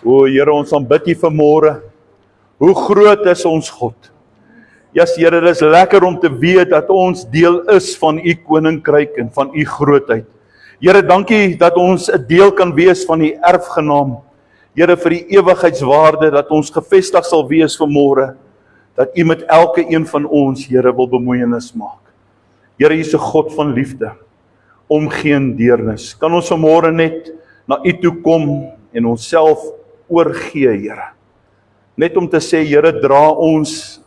O Here, ons aanbid U vanmôre. Hoe groot is ons God? Ja, Here, dit is lekker om te weet dat ons deel is van U koninkryk en van U grootheid. Here, dankie dat ons 'n deel kan wees van U erfgenaam. Here, vir die ewigheidswaarde dat ons gevestig sal wees vanmôre, dat U met elke een van ons, Here, wil bemoeienis maak. Here, U is 'n God van liefde, omgee en deernis. Kan ons vanmôre net na U toe kom en onsself oorgee, Here. Net om te sê, Here, dra ons,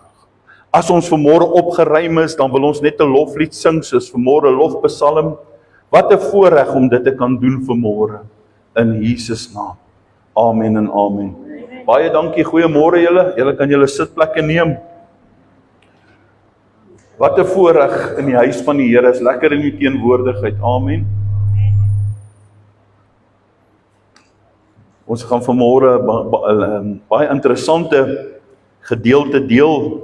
as ons vanmôre opgeruim is, dan wil ons net 'n loflied sing, soos vanmôre lofpsalm. Wat 'n voorreg om dit te kan doen vanmôre, in Jesus naam. Amen en amen. Baie dankie, goeiemôre julle. Julle kan julle sitplekke neem. Wat 'n voorreg in die huis van die Here, is lekker in die teenwoordigheid. Amen. Ons gaan vanmôre baie interessante gedeelte deel.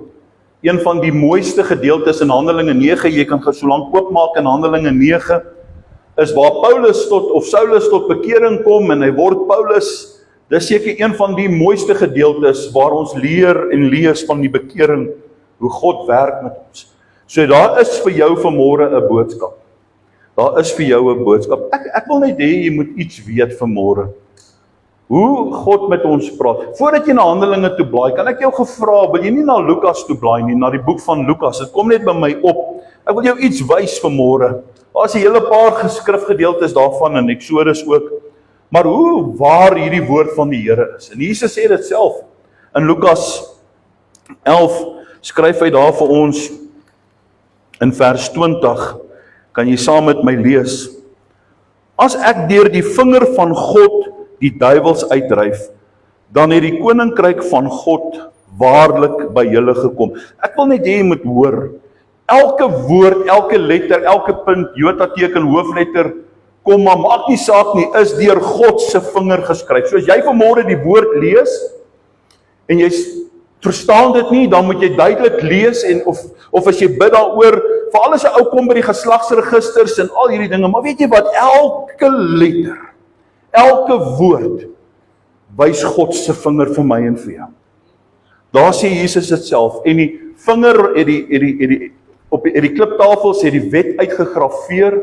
Een van die mooiste gedeeltes in Handelinge 9, jy kan so lank oopmaak in Handelinge 9, is waar Saulus tot bekering kom en hy word Paulus. Dis seker een van die mooiste gedeeltes waar ons leer en lees van die bekering, hoe God werk met ons. So daar is vir jou vanmôre 'n boodskap. Daar is vir jou 'n boodskap. Ek wil net hê jy moet iets weet vanmôre. Hoe God met ons praat. Voordat jy na Handelinge toe blaai, kan ek jou gevra, wil jy nie na Lukas toe blaai nie, na die boek van Lukas. Dit kom net by my op. Ek wil jou iets wys vanmôre. Daar is 'n hele paar geskrifgedeeltes daarvan in Eksodus ook. Maar hoe waar hierdie woord van die Here is. En Jesus sê dit self. In Lukas 11 skryf hy daar vir ons in vers 20. Kan jy saam met my lees? As ek deur die vinger van God die duiwels uitdryf, dan het die koninkryk van God waarlik by julle gekom. Ek wil net hê jy moet hoor. Elke woord, elke letter, elke punt, jota teken, hoofletter, komma, maak nie saak nie, is deur God se vinger geskryf. So as jy vanmôre die woord lees en jy verstaan dit nie, dan moet jy duidelik lees en of as jy bid daaroor, veral as 'n ou kom by die geslagsregisters en al hierdie dinge, maar weet jy wat, elke letter, elke woord wys God se vinger vir my en vir jou. Daar sê Jesus dit self en die vinger op die kliptafels het die wet uitgegraveer.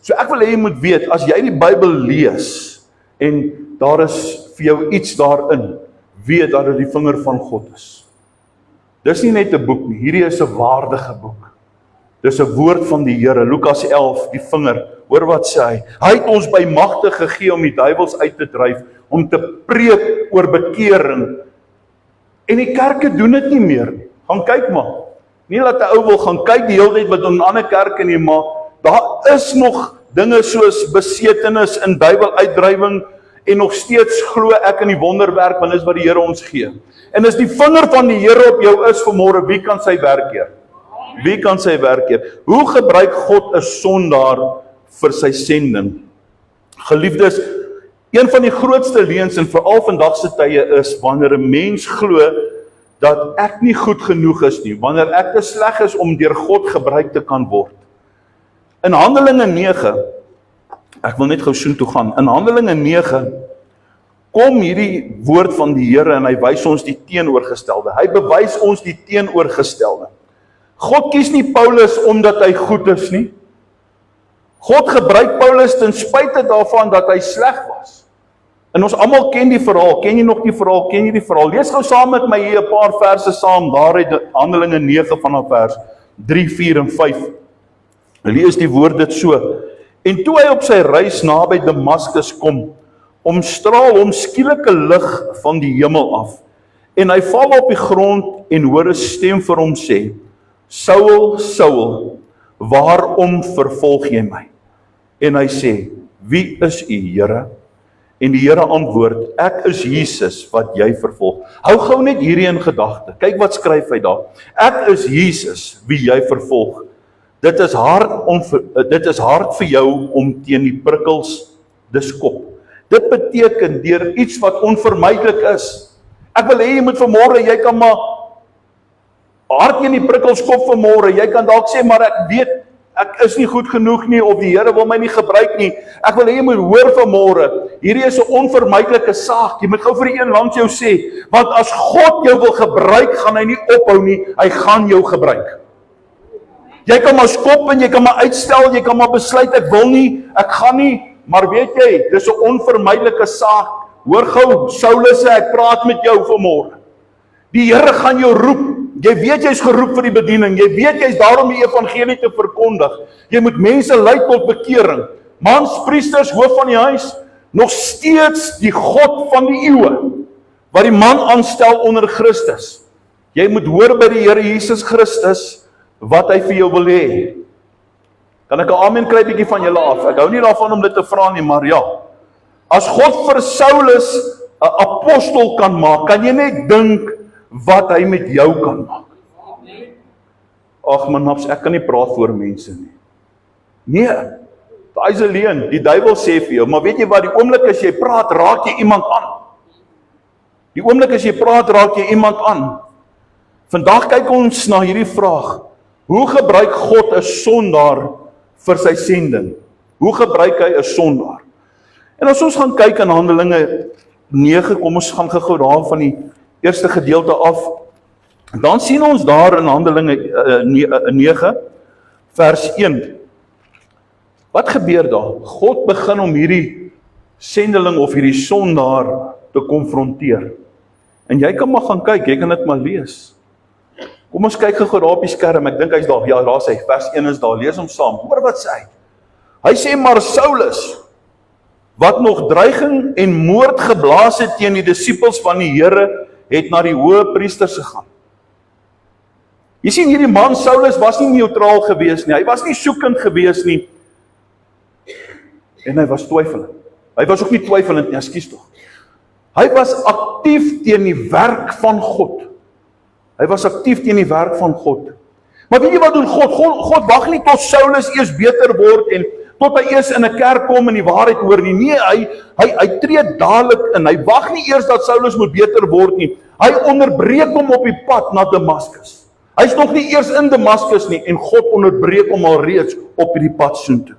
So ek wil hê jy moet weet, as jy die Bybel lees en daar is vir jou iets daarin, weet dat dit die vinger van God is. Dis nie net 'n boek nie, hierdie is 'n waardige boek. Dis 'n woord van die Here. Lukas 11, die vinger. Hoor wat sê hy? Hy het ons by magte gegee om die duiwels uit te dryf, om te preek oor bekering. En die kerke doen dit nie meer nie. Gaan kyk maar. Nie dat 'n ou wil gaan kyk die hele tyd wat in ander kerke nie, maar daar is nog dinge soos besetenis en duiweluitdrywing en nog steeds glo ek in die wonderwerk, want dis wat die Here ons gee. En as die vinger van die Here op jou is vanmôre, wie kan sy werk keer? Wie kan sy werk keer? Hoe gebruik God 'n sondaar vir sy sending? Geliefdes, een van die grootste leuns en veral vandag se tye is wanneer 'n mens glo dat ek nie goed genoeg is nie, wanneer ek te sleg is om deur God gebruik te kan word. In Handelinge 9, ek wil net gou soontoe gaan, in Handelinge 9, kom hierdie woord van die Here en hy wys ons die teenoorgestelde. Hy bewys ons die teenoorgestelde. God kies nie Paulus omdat hy goed is nie. God gebruik Paulus ten spyte daarvan dat hy sleg was. En ons almal ken die verhaal. Ken jy nog die verhaal? Ken jy die verhaal? Lees gou saam met my hier 'n paar verse saam, daar uit Handelinge 9 vanaf vers 3, 4 en 5. Lees die woord dit so. En toe hy op sy reis naby Damaskus kom, omstraal hom skielike lig van die hemel af. En hy val op die grond en hoor 'n stem vir hom sê: Saul, Saul, waarom vervolg jy my? En hy sê: Wie is u, Here? En die Here antwoord: Ek is Jesus wat jy vervolg. Hou gou net hierdie in gedagte. Kyk wat skryf hy daar. Ek is Jesus wie jy vervolg. Dit is hard vir jou om teen die prikkels te skop. Dit beteken deur iets wat onvermydelik is. Ek wil hê jy moet vanmôre, jy kan maar hard teen die prikkels skop vanmôre. Jy kan dalk sê, maar ek weet ek is nie goed genoeg nie, of die Here wil my nie gebruik nie. Ek wil hê jy moet hoor vanmôre, hierdie is 'n onvermydelike saak. Jy moet gou vir die een langs jou sê, want as God jou wil gebruik, gaan hy nie ophou nie, hy gaan jou gebruik. Jy kan maar skop en jy kan maar uitstel, jy kan maar besluit, ek wil nie, ek gaan nie, maar weet jy, dis 'n onvermydelike saak. Hoor gou, Saulus sê, ek praat met jou vanmôre. Die Here gaan jou roep. Jy weet jy's geroep vir die bediening. Jy weet jy's daar om die evangelie te verkondig. Jy moet mense lei tot bekering. Mans, priesters, hoof van die huis, nog steeds die God van die eeue, wat die man aanstel onder Christus. Jy moet hoor by die Here Jesus Christus, wat hy vir jou wil hê. Kan ek 'n amen kry bietjie van julle af? Ek hou nie daarvan om dit te vra nie, maar ja. As God vir Saulus 'n apostel kan maak, kan jy net dink wat hy met jou kan maak. Ag man, ek kan nie praat voor mense nie. Nee, daai is alleen. Die duiwel sê vir jou, maar weet jy wat, die oomblik as jy praat, raak jy iemand aan. Die oomblik as jy praat, raak jy iemand aan. Vandag kyk ons na hierdie vraag. Hoe gebruik God 'n sondaar vir sy sending? Hoe gebruik hy 'n sondaar? En as ons gaan kyk in Handelinge 9, kom ons gaan gou daar van die eerste gedeelte af. Dan sien ons daar in Handelinge 9 vers 1. Wat gebeur daar? God begin om hierdie sendeling of hierdie sondaar te konfronteer. En jy kan maar gaan kyk, jy kan dit maar lees. Kom ons kyk gou daar op die skerm. Ek dink hy's daar. Ja, daar sê vers 1 is daar. Lees hom saam. Hoor wat sê hy? Hy sê maar Saulus, wat nog dreiging en moord geblaas het teen die disippels van die Here, het na die hoë priesters gegaan. Jy sien, hierdie man Saulus was nie neutraal gewees nie. Hy was nie soekend gewees nie. En hy was twyfelend. Hy was ook nie twyfelend nie, ekskuus tog. Hy was aktief teen die werk van God. Hy was aktief teen die werk van God. Maar weet jy wat doen God? God wag nie tot Saulus eers beter word en tot hy eers in 'n kerk kom en die waarheid hoor nie. Nee, hy tree dadelik in. Hy wag nie eers dat Saulus moet beter word nie. Hy onderbreek hom op die pad na Damaskus. Hy's nog nie eers in Damaskus nie en God onderbreek hom alreeds op hierdie pad soontoe.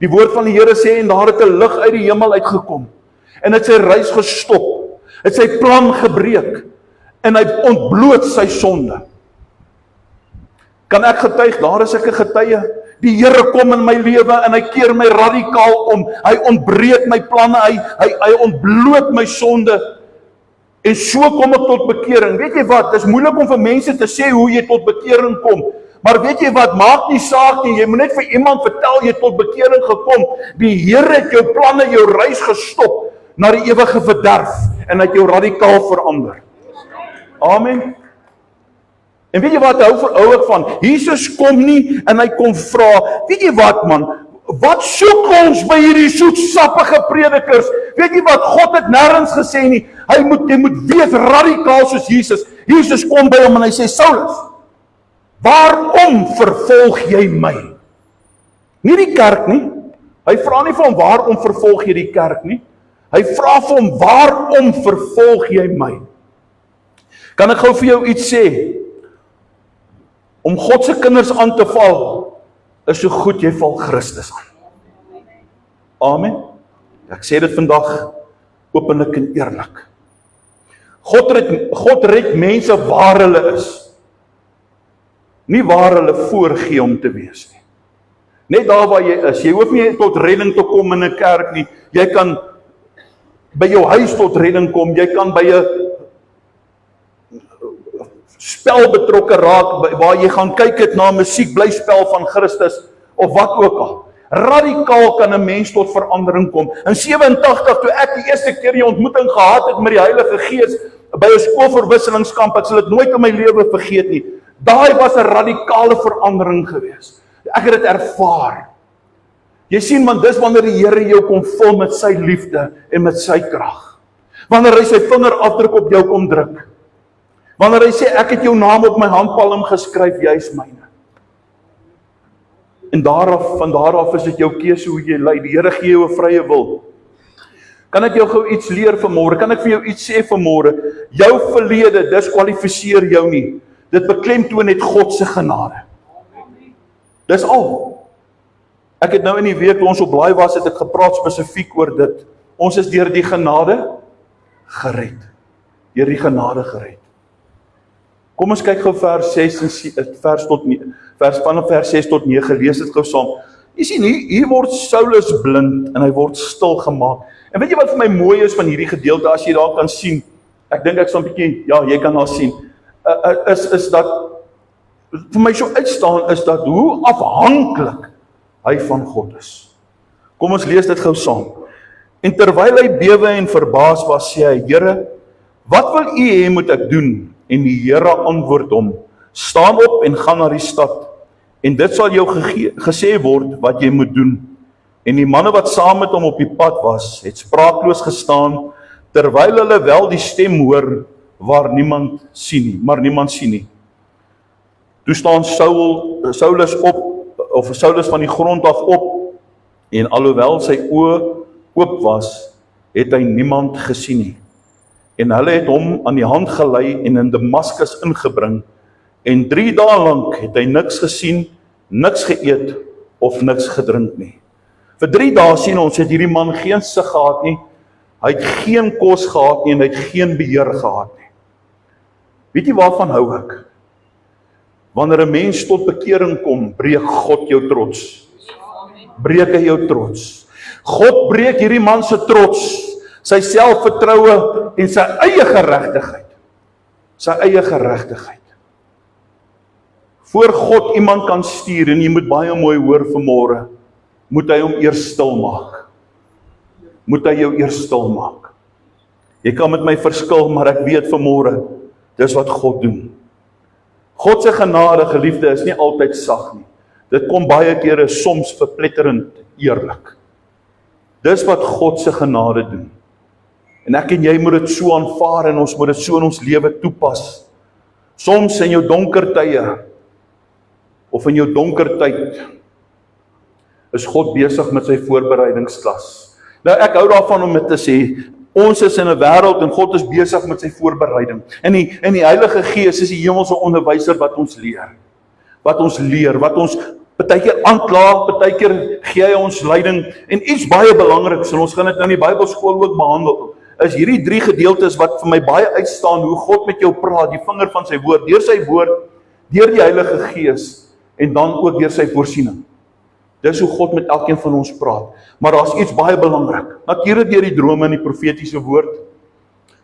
Die woord van die Here sê en daar het 'n lig uit die hemel uitgekom en het sy reis gestop. Het sy plan gebreek en hy ontbloot sy sonde. Kan ek getuig? Daar is ek 'n getuie. Die Here kom in my lewe en hy keer my radikaal om. Hy ontbreek my planne, hy ontbloot my sonde. En so kom ek tot bekering. Weet jy wat? Dit is moeilik om vir mense te sê hoe jy tot bekering kom. Maar weet jy wat? Maak nie saak nie. Jy moet net vir iemand vertel jy het tot bekering gekom. Die Here het jou planne, jou reis gestop na die ewige verderf en het jou radikaal verander. Amen. En weet jy wat hou ek van? Jesus kom nie en hy kom vra, weet jy wat man, wat soek ons by hierdie soetsappige predikers? Weet jy wat, God het nêrens gesê nie, jy moet wees radikaal soos Jesus. Jesus kom by hom en hy sê, Saulus, waarom vervolg jy my? Nie die kerk nie, hy vra nie vir hom, waarom vervolg jy die kerk nie? Hy vra vir hom, waarom vervolg jy my? Kan ek gou vir jou iets sê? Om God se kinders aan te val, is so goed jy val Christus aan. Amen. Ek sê dit vandag openlik en eerlik. God red mense waar hulle is. Nie waar hulle voorgee om te wees nie. Net daar waar jy is. Jy hoef nie tot redding te kom in 'n kerk nie. Jy kan by jou huis tot redding kom. Jy kan by 'n spel betrokke raak, waar jy gaan kyk het na 'n musiekblyspel van Christus, of wat ook al. Radikaal kan 'n mens tot verandering kom. In 87, toe ek die eerste keer die ontmoeting gehad het met die Heilige Gees, by 'n skoolverwisselingskamp, ek sal dit nooit in my lewe vergeet nie. Daai was 'n radikale verandering gewees. Ek het dit ervaar. Jy sien, want dis wanneer die Here jou kom vul met sy liefde en met sy krag. Wanneer hy sy vingerafdruk op jou kom druk. Wanneer hy sê, ek het jou naam op my handpalm geskryf, jy is myne. En van daar af is dit jou keuse hoe jy lei. Die Here gee jou 'n vrye wil. Kan ek jou gou iets leer vanmôre? Kan ek vir jou iets sê vanmôre? Jou verlede diskwalifiseer jou nie. Dit beklemtoon net God se genade. Dis al. Ek het nou in die week, toe ons op blaai was, het ek gepraat spesifiek oor dit. Ons is deur die genade gered. Deur die genade gered. Kom ons kyk gou vers 6 en vanaf vers 6 tot 9, lees dit gou saam. Jy sien, hier word Saulus blind en hy word stil gemaak. En weet jy wat vir my mooi is van hierdie gedeelte, as jy daar kan sien, ek dink ek sal 'n bietjie, ja, jy kan daar sien, is dat, vir my so uitstaan, is dat hoe afhanklik hy van God is. Kom ons lees dit gou saam. En terwyl hy bewe en verbaas was, sê hy, Here, wat wil u hê moet ek doen? En die Here antwoord hom, staan op en gaan na die stad, en dit sal jou gesê word wat jy moet doen. En die manne wat saam met hom op die pad was, het spraakloos gestaan, terwyl hulle wel die stem hoor, maar niemand sien nie. Toe staan Saulus van die grond af op, en alhoewel sy oë oop was, het hy niemand gesien nie. En hulle het hom aan die hand gelei en in Damaskus ingebring, en 3 dae lank het hy niks gesien, niks geëet of niks gedrink nie. Vir 3 dae sien ons, het hierdie man geen sig gehad nie, hy het geen kos gehad nie, en hy het geen beheer gehad nie. Weet jy waarvan hou ek? Wanneer 'n mens tot bekering kom, breek God jou trots. Breek hy jou trots. God breek hierdie man se trots, sy selfvertroue en sy eie geregtigheid. Sy eie geregtigheid. Voor God iemand kan stuur, en jy moet baie mooi hoor vanmôre, moet hy hom eers stil maak. Moet hy jou eers stil maak. Jy kan met my verskil, maar ek weet vanmôre, dis wat God doen. God se genade, geliefde, is nie altyd sag nie. Dit kom baie kere soms verpletterend eerlik. Dis wat God se genade doen. En ek en jy moet dit so aanvaar en ons moet dit so in ons lewe toepas. Soms in jou donker tye of in jou donker tyd is God besig met sy voorbereidingsklas. Nou ek hou daarvan om dit te sê, ons is in 'n wêreld en God is besig met sy voorbereiding. En die Heilige Gees is die hemelse onderwyser wat ons leer. Wat ons partykeer aankla, partykeer gee hy ons leiding. En iets baie belangriks, en ons gaan dit nou in die Bybelskool ook behandel, is hierdie 3 gedeeltes wat vir my baie uitstaan, hoe God met jou praat, die vinger van sy woord, deur sy woord, deur die Heilige Gees, en dan ook deur sy voorsiening. Dis hoe God met elkeen van ons praat. Maar daar's iets baie belangrik. Natuurlik deur die drome en die profetiese woord,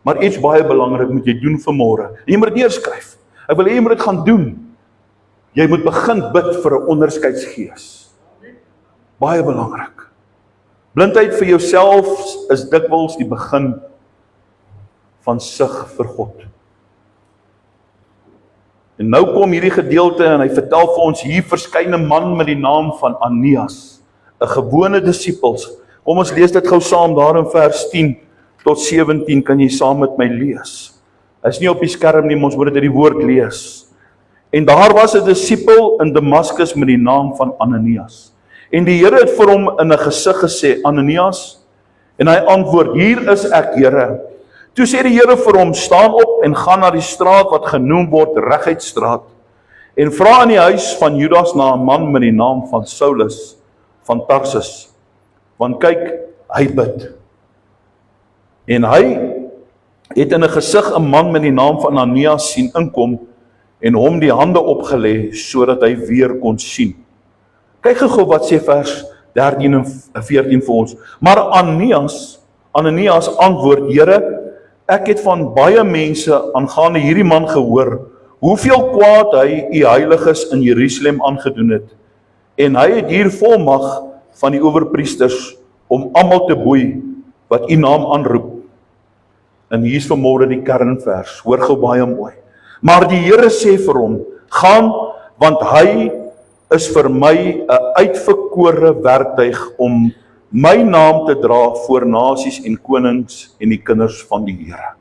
maar iets baie belangrik moet jy doen vanmôre. Jy moet dit neerskryf. Ek wil hê jy moet dit gaan doen. Jy moet begin bid vir 'n onderskeidsgees. Baie belangrik. Blindheid vir jouself is dikwels die begin van sug vir God. En nou kom hierdie gedeelte en hy vertel vir ons, hier verskyn 'n man met die naam van Ananias, 'n gewone disipels. Kom ons lees dit gou saam daar in vers 10 tot 17, kan jy saam met my lees. Is nie op die skerm nie, ons moet dit uit die woord lees. En daar was 'n disipel in Damaskus met die naam van Ananias. En die Here het vir hom in 'n gesig gesê, Ananias, en hy antwoord, hier is ek, Here. Toe sê die Here vir hom, staan op en gaan na die straat wat genoem word Reguitstraat, en vra in die huis van Judas na 'n man met die naam van Saulus van Tarsus, want kyk, hy bid. En hy het in 'n gesig 'n man met die naam van Ananias sien inkom, en hom die hande opgelê, sodat hy weer kon sien. Kyk gou wat sê vers 13 en 14 vir ons. Maar Ananias antwoord, Here, ek het van baie mense aangaande hierdie man gehoor, hoeveel kwaad hy u heiliges in Jerusalem aangedoen het. En hy het hier volmag van die owerpriesters om almal te boei wat u naam aanroep. En hier is vanmôre die kernvers, hoor gou baie mooi. Maar die Here sê vir hom, gaan, want hy is vir my 'n uitverkore werktuig om my naam te dra voor nasies en konings en die kinders van die Here.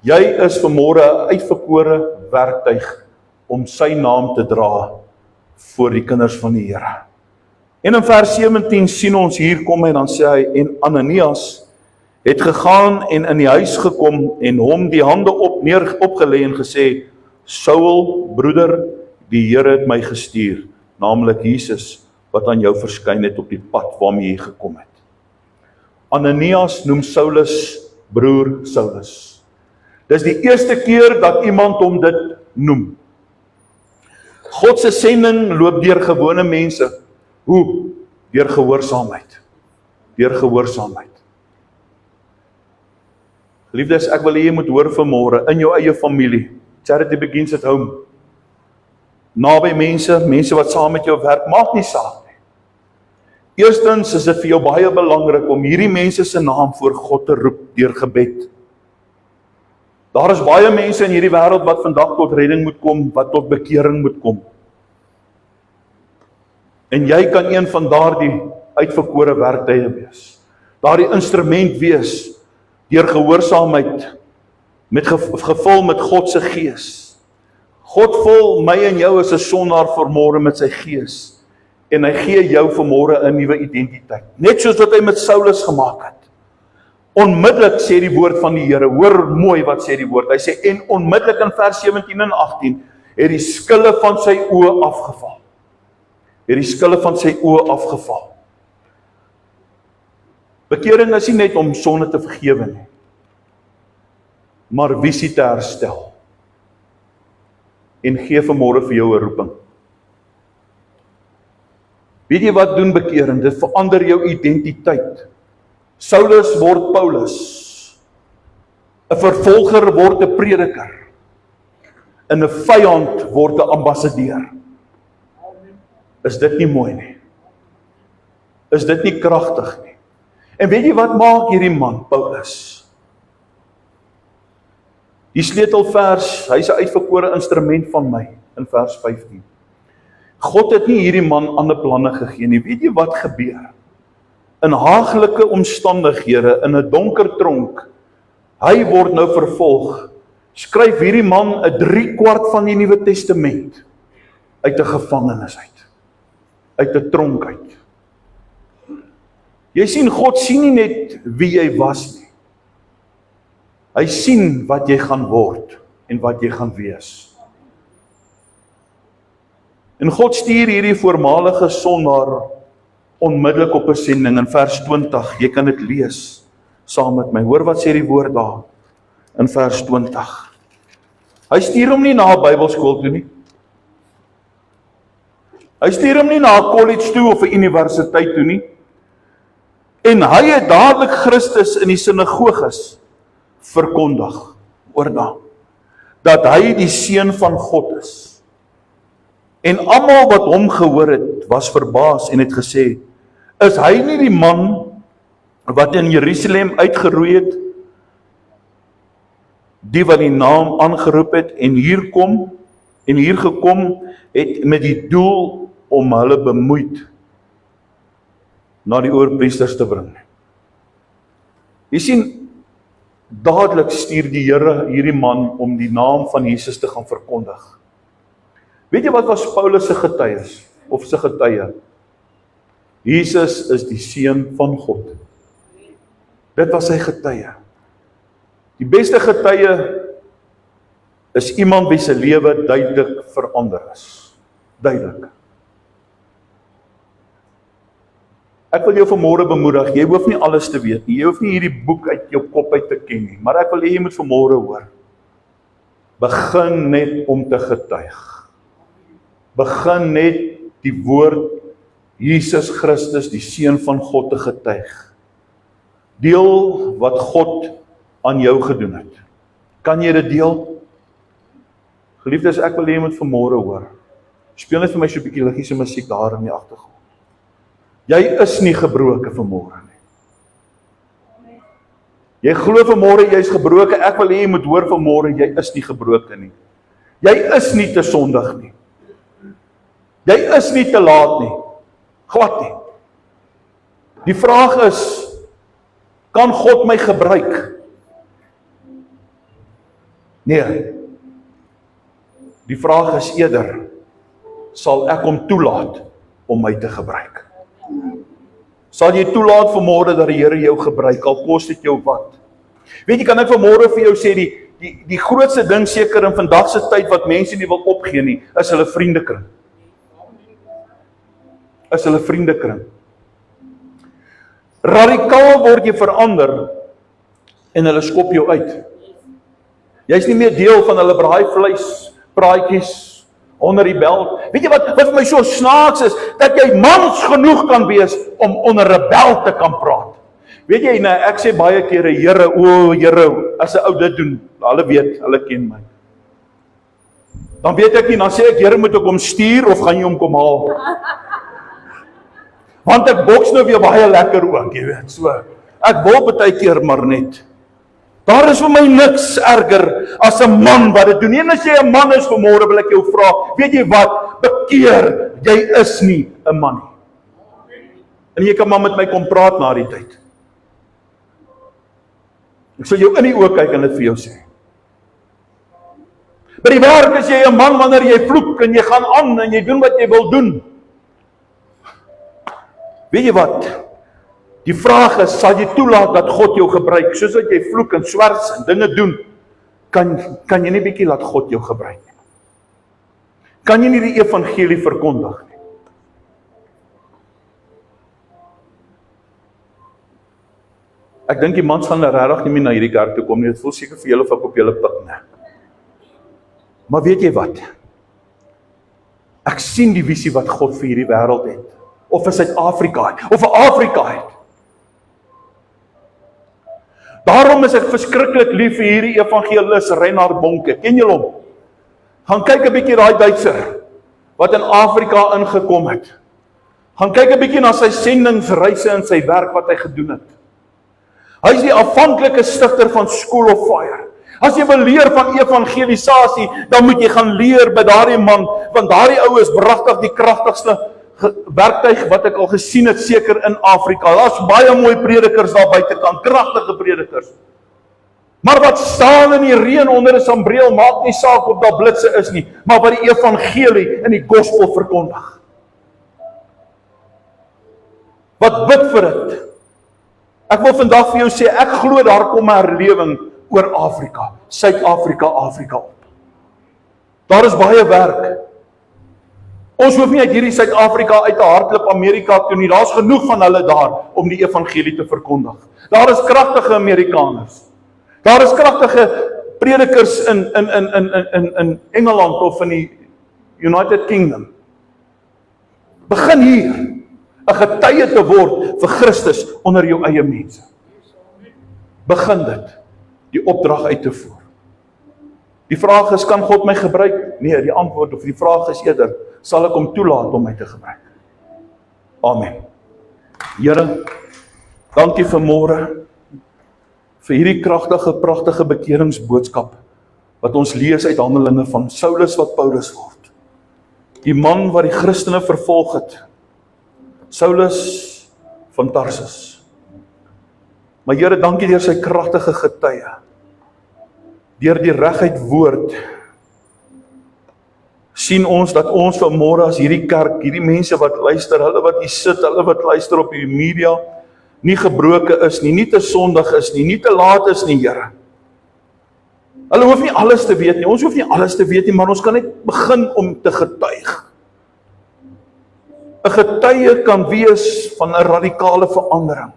Jy is vanmôre 'n uitverkore werktuig om sy naam te dra voor die kinders van die Here. En in vers 17 sien ons, hier kom hy, dan sê hy, en Ananias het gegaan en in die huis gekom en hom die hande opgelê en gesê, Saul, broeder, die Here het my gestuur, naamlik Jesus, wat aan jou verskyn het op die pad waarmee jy gekom het. Ananias noem Saulus broer Saulus. Dis die eerste keer dat iemand hom dit noem. God se sending loop deur gewone mense. Hoe? Deur gehoorsaamheid. Deur gehoorsaamheid. Geliefdes, ek wil hê jy moet hoor vanmôre in jou eie familie. Charity begins at home. Naby mense wat saam met jou werk, maak nie saak nie. Eerstens is dit vir jou baie belangrik om hierdie mense se naam voor God te roep deur gebed. Daar is baie mense in hierdie wêreld wat vandag tot redding moet kom, wat tot bekering moet kom. En jy kan een van daardie uitverkore werktuie wees. Daardie instrument wees deur gehoorsaamheid gevul met God se gees. God vul my en jou as 'n sondaar vanmôre met sy gees. En hy gee jou vanmôre 'n nuwe identiteit. Net soos wat hy met Saulus gemaak het. Onmiddellik sê die woord van die Here, hoor mooi wat sê die woord. Hy sê en onmiddellik in vers 17 en 18 het die skille van sy oë afgeval. Het die skille van sy oë afgeval. Bekering is nie net om sonde te vergewe nie, maar visie te herstel. En gee vanmôre vir jou 'n roeping. Weet jy wat doen bekering? Dit verander jou identiteit. Saulus word Paulus. 'n vervolger word 'n prediker. En 'n vyand word 'n ambassadeur. Is dit nie mooi nie? Is dit nie kragtig nie? En weet jy wat maak hierdie man, Paulus? Die sleutelvers, hy's 'n uitverkore instrument van my, in vers 15. God het nie hierdie man ander planne gegee nie. Weet jy wat gebeur? In haaglike omstandighede, in 'n donker tronk, hy word nou vervolg, skryf hierdie man 'n 3/4 van die Nuwe Testament uit 'n gevangenis uit 'n tronk uit. Jy sien, God sien nie net wie jy was nie. Hy sien wat jy gaan word en wat jy gaan wees. En God stuur hierdie voormalige sondaar onmiddellik op 'n sending in vers 20. Jy kan dit lees saam met my. Hoor wat sê die woord daar in vers 20. Hy stuur hom nie na 'n Bybelskool toe nie. Hy stuur hom nie na 'n college toe of 'n universiteit toe nie. En hy het dadelik Christus in die sinagoges verkondig, oordag, dat hy die seun van God is. En almal wat hom gehoor het, was verbaas en het gesê, is hy nie die man wat in Jerusalem uitgeroei het, die wat die naam aangeroep het en hier gekom het met die doel om hulle bemoeid na die oorpriesters te bring. Jy sien, dadelik stuur die Here hierdie man om die naam van Jesus te gaan verkondig. Weet jy wat was Paulus se getuies of se getuie? Jesus is die seun van God. Dit was sy getuie. Die beste getuie is iemand wie se lewe duidelik verander is. Duidelik. Ek wil jou vanmôre bemoedig, jy hoef nie alles te weet nie, jy hoef nie hierdie boek uit jou kop uit te ken nie, maar ek wil hê jy moet vanmôre hoor. Begin net om te getuig. Begin net die woord Jesus Christus, die seun van God, te getuig. Deel wat God aan jou gedoen het. Kan jy dit deel? Geliefdes, ek wil hê jy moet vanmôre hoor. Speel net vir my so 'n bietjie liggiese musiek daar in die agtergrond. Jy is nie gebroken vanmôre nie. Jy glo vanmôre jy's gebroken, ek wil hê jy moet hoor vanmôre jy is nie gebroken nie. Jy is nie te sondig nie. Jy is nie te laat nie. Glad nie. Die vraag is, kan God my gebruik? Nee. Die vraag is eerder, sal ek hom toelaat om my te gebruik? Sal jy toelaat vanmôre dat die Here jou gebruik, al kos dit jou wat? Weet jy, kan ek vanmôre vir jou sê, die grootste ding seker in vandag se tyd wat mense nie wil opgee nie, is hulle vriendekring. Is hulle vriendekring. Radikaal word jy verander en hulle skop jou uit. Jy's nie meer deel van hulle braaivleis, praatjies onder die bel. Weet jy wat vir my so snaaks is, dat jy mans genoeg kan wees om onder 'n bel te kan praat. Weet jy, nou, ek sê baie kere, Here, o Here, as 'n ou dit doen, hulle weet, hulle ken my. Dan weet ek nie, dan sê ek, Here, moet ek hom stuur of gaan jy hom kom haal? Want ek boks nou weer baie lekker ook, jy weet, so. Ek wil baie keer maar net. Daar is vir my niks erger as 'n man wat dit doen. En as jy 'n man is vanmôre, wil ek jou vra, weet jy wat? Bekeer, jy is nie 'n man nie. En jy kan maar met my kom praat na die tyd. Ek sal jou in die oë kyk en dit vir jou sê. By die werk is jy 'n man wanneer jy vloek en jy gaan aan en jy doen wat jy wil doen. Weet jy wat? Die vraag is, sal jy toelaat dat God jou gebruik, soos dat jy vloek en swers en dinge doen, kan jy nie bietjie laat God jou gebruik nie? Kan jy nie die evangelie verkondig nie? Ek dink die mans gaan regtig nie meer na hierdie kerk toe kom nie, dit voel seker vir julle of ek op julle pik, nee. Maar weet jy wat? Ek sien die visie wat God vir hierdie wêreld het, of vir Suid-Afrika het, of vir Afrika het. Daarom is ek verskriklik lief vir hierdie evangelis Reinhard Bonke. Ken julle hom? Gaan kyk 'n bietjie daai Duitser wat in Afrika ingekom het. Gaan kyk 'n bietjie na sy sendingsreise en sy werk wat hy gedoen het. Hy is die afhanklike stigter van School of Fire. As jy wil leer van evangelisasie, dan moet jy gaan leer by daardie man, want daardie ou is pragtig die kragtigste werktuig wat ek al gesien het, seker in Afrika. Daar's baie mooi predikers daar buitekant, kragtige predikers. Maar wat staan in die reën onder 'n sambreel, maak nie saak of daar blitse is nie, maar wat die evangelie en die gospel verkondig. Wat bid vir dit? Ek wil vandag vir jou sê, ek glo daar kom 'n herlewing oor Afrika, Suid-Afrika, Afrika op. Daar is baie werk. Ons hoef nie uit hierdie Suid-Afrika uit te hardloop Amerika toe nie. Daar's genoeg van hulle daar om die evangelie te verkondig. Daar is kragtige Amerikaners. Daar is kragtige predikers in Engeland of in die United Kingdom. Begin hier 'n getuie te word vir Christus onder jou eie mense. Begin dit, die opdrag uit te voer. Die vraag is, kan God my gebruik? Nee, die antwoord of die vraag is eerder, sal ek hom toelaat om my te gebruik? Amen. Here, dankie vir môre, vir hierdie kragtige, pragtige bekeringsboodskap, wat ons lees uit Handelinge van Saulus wat Paulus word. Die man wat die Christene vervolg het, Saulus van Tarsus. Maar Here, dankie deur sy kragtige getuie, deur die reguit woord, sien ons dat ons vanmôre as hierdie kerk, hierdie mense wat luister, hulle wat hier sit, hulle wat luister op die media, nie gebroken is nie, nie te sondig is nie, nie te laat is nie, Here. Hulle hoef nie alles te weet nie, ons hoef nie alles te weet nie, maar ons kan net begin om te getuig. 'n Getuie kan wees van 'n radikale verandering.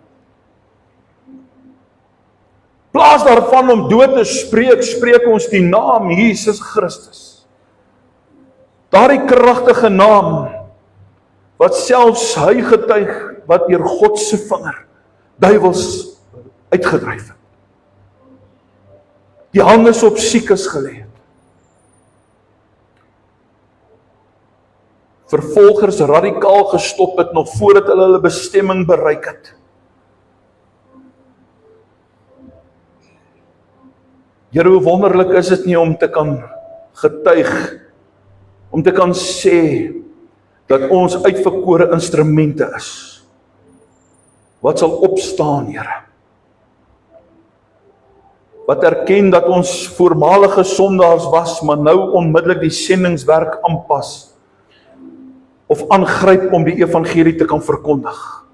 Plaas daarvan om dood te spreek, spreek ons die naam Jesus Christus. Daardie kragtige naam, wat selfs hy getuig, wat deur God se vinger, duiwels uitgedryf het. Die hande op siekes gelê het. Vervolgers radikaal gestop het, nog voordat hulle bestemming bereik het. Here, hoe wonderlik is dit nie om te kan getuig, om te kan sê, dat ons uitverkore instrumente is. Wat sal opstaan, Here? Wat erken dat ons voormalige sondaars was, maar nou onmiddellik die sendingswerk aanpas, of aangryp om die evangelie te kan verkondig.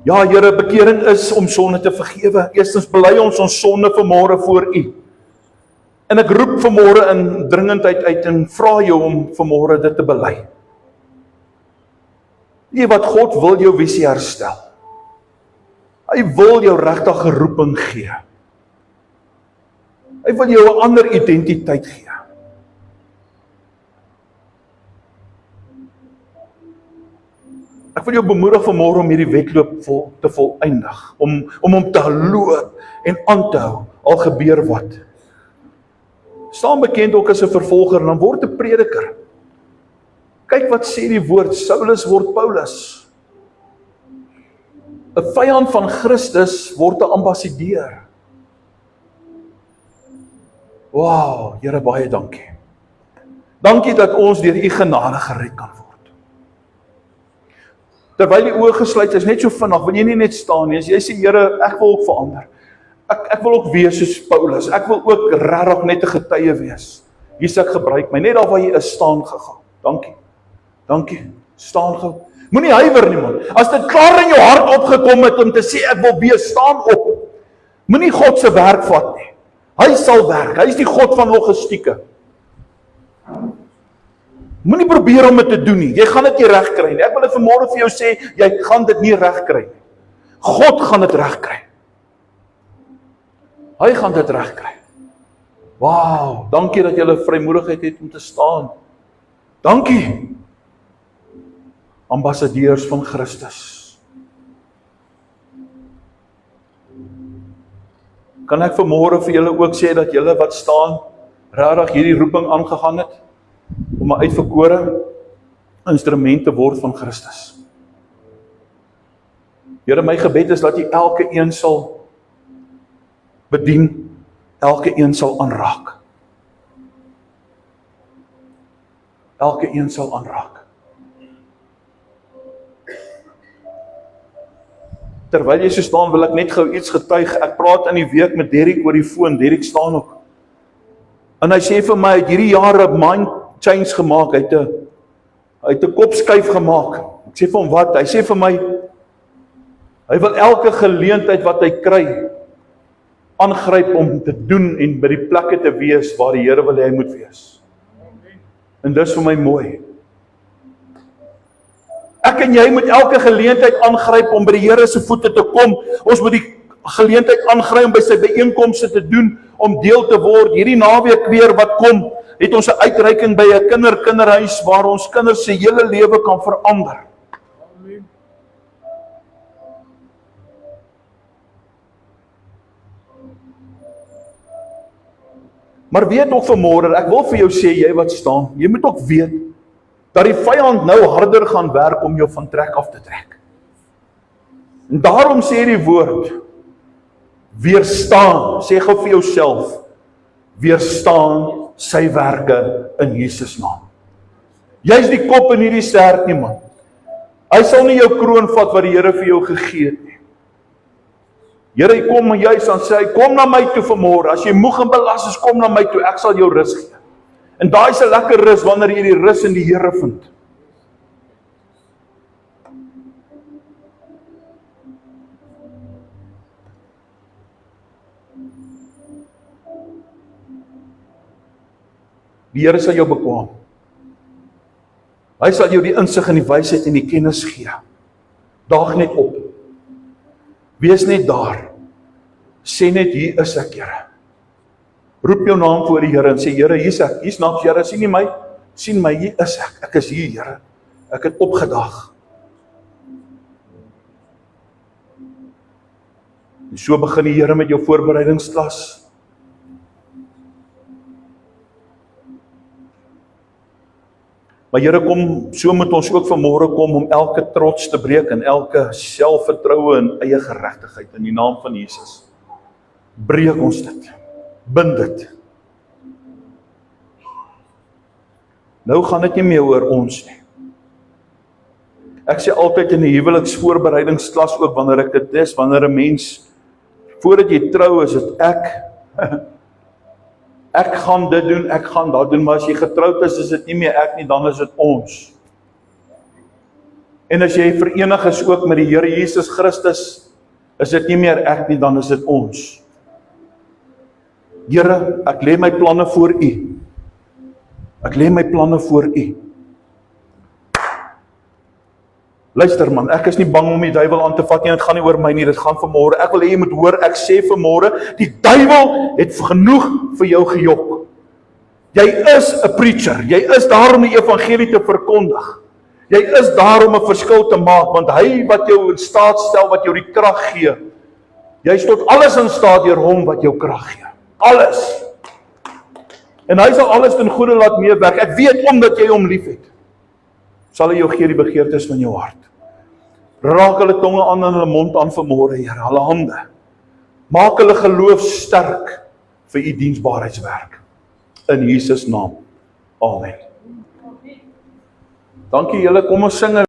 Ja, Here, bekering is om sonde te vergewe. Eerstens bely ons sonde vanmôre voor U. En ek roep vanmôre in dringendheid uit en vra jou om vanmôre dit te bely. Nie wat God wil jou visie herstel. Hy wil jou regtig 'n roeping gee. Hy wil jou 'n ander identiteit gee. Ek wil jou bemoedig vanmôre om hierdie wedloop te voleindig, om hom te loop en aan te hou, al gebeur wat. Staan bekend ook as 'n vervolger en dan word 'n prediker. Kyk wat sê die woord, Saulus word Paulus. 'n vyand van Christus word 'n ambassadeur. Wow, Here, baie dankie. Dankie dat ons deur U genade gered kan word. Terwyl die oë gesluit is, net so vinnig, wil jy nie net staan nie, as jy sê, Here, ek wil ook verander. Ek wil ook wees soos Paulus, ek wil ook regtig net 'n getuie wees. Hier sê ek, gebruik my, net daar waar jy is, staan gegaan. Dankie, staan gou. Moenie huiwer nie, man. As dit klaar in jou hart opgekom het om te sê, ek wil wees, staan op. Moenie God se werk vat nie. Hy sal werk, hy is die God van logistieke. Moenie probeer om dit te doen nie, jy gaan dit nie reg kry nie. Ek wil dit vanmôre vir jou sê, jy gaan dit nie reg kry nie. God gaan dit reg kry. Hy gaan dit reg kry. Wow, dankie dat jy vrymoedigheid het om te staan. Dankie. Ambassadeurs van Christus. Kan ek vanmôre vir julle ook sê dat julle wat staan, regtig hierdie roeping aangegaan het, om 'n uitverkore instrument te word van Christus. Here, my gebed is dat U elke een sal bedien, elke een sal aanraak. Elke een sal aanraak. Terwyl jy so staan, wil ek net gou iets getuig. Ek praat in die week met Derek oor die foon. Derek staan ook. En hy sê vir my, hy het hierdie jare mind change gemaak. Hy het 'n kopskuif gemaak. Ek sê vir hom wat? Hy sê vir my, hy wil elke geleentheid wat hy kry, aangryp om te doen en by die plekke te wees waar die Here wil hê hy moet wees. En dis vir my mooi. Ek en jy moet elke geleentheid aangryp om by die Here se voete te kom. Ons moet die geleentheid aangryp om by sy byeenkomste te doen, om deel te word. Hierdie naweek weer wat kom, het ons 'n uitreiking by 'n kinderhuis waar ons kinders se hele lewe kan verander. Maar weet ook vanmôre, ek wil vir jou sê, jy wat staan, jy moet ook weet, dat die vyand nou harder gaan werk om jou van trek af te trek. En daarom sê die woord, weerstaan, sê gou vir jouself, weerstaan sy werke in Jesus naam. Jy is die kop in hierdie sterk nie, man. Hy sal nie jou kroon vat wat die Here vir jou gegee het nie. Here, hy kom en juis dan sê hy, kom na my toe vanmôre, as jy moeg en belas is, kom na my toe, ek sal jou rus gee. En daai is 'n lekker rus wanneer jy die rus in die Here vind. Die Here sal jou bekwam. Hy sal jou die insig en die wysheid en die kennis gee. Daag net op. Wees net daar. Sê net, hier is ek, Here. Roep jou naam voor die Here en sê, Here, hier is ek. Hier snaps, Here, sien nie my? Sien my, hier is ek. Ek is hier, Here. Ek het opgedaag. En so begin die Here met jou voorbereidingsklas. Maar Here, kom, so moet ons ook vanmôre kom om elke trots te breek en elke selfvertroue en eie geregtigheid in die naam van Jesus. Breek ons dit. Bind dit. Nou gaan dit nie meer oor ons nie. Ek sê altyd in die huweliksvoorbereidingsklas ook wanneer ek dit is, wanneer 'n mens, voordat jy trou is dit ek gaan dit doen, ek gaan dat doen, maar as jy getroud is dit nie meer ek nie, dan is dit ons. En as jy verenig is ook met die Here Jesus Christus, is dit nie meer ek nie, dan is dit ons. Here, ek lê my planne voor U. Ek lê my planne voor U. Luister man, ek is nie bang om die duiwel aan te vat nie, dit gaan nie oor my nie, dit gaan vanmôre. Ek wil hê jy moet hoor, ek sê vanmôre, die duiwel het genoeg vir jou gejok. Jy is 'n preacher, jy is daar om die evangelie te verkondig. Jy is daar om 'n verskil te maak, want hy wat jou in staat stel, wat jou die krag gee. Jy is tot alles in staat deur hom wat jou krag gee. Alles. En hy sal alles ten goeie laat meewerk. Ek weet omdat jy hom liefhet, sal hy jou gee die begeertes van jou hart. Raak hulle tonge aan en hulle mond aan vanmôre, Here, hulle hande. Maak hulle geloof sterk vir U diensbaarheidswerk. In Jesus naam. Amen. Dankie julle, kom ons sing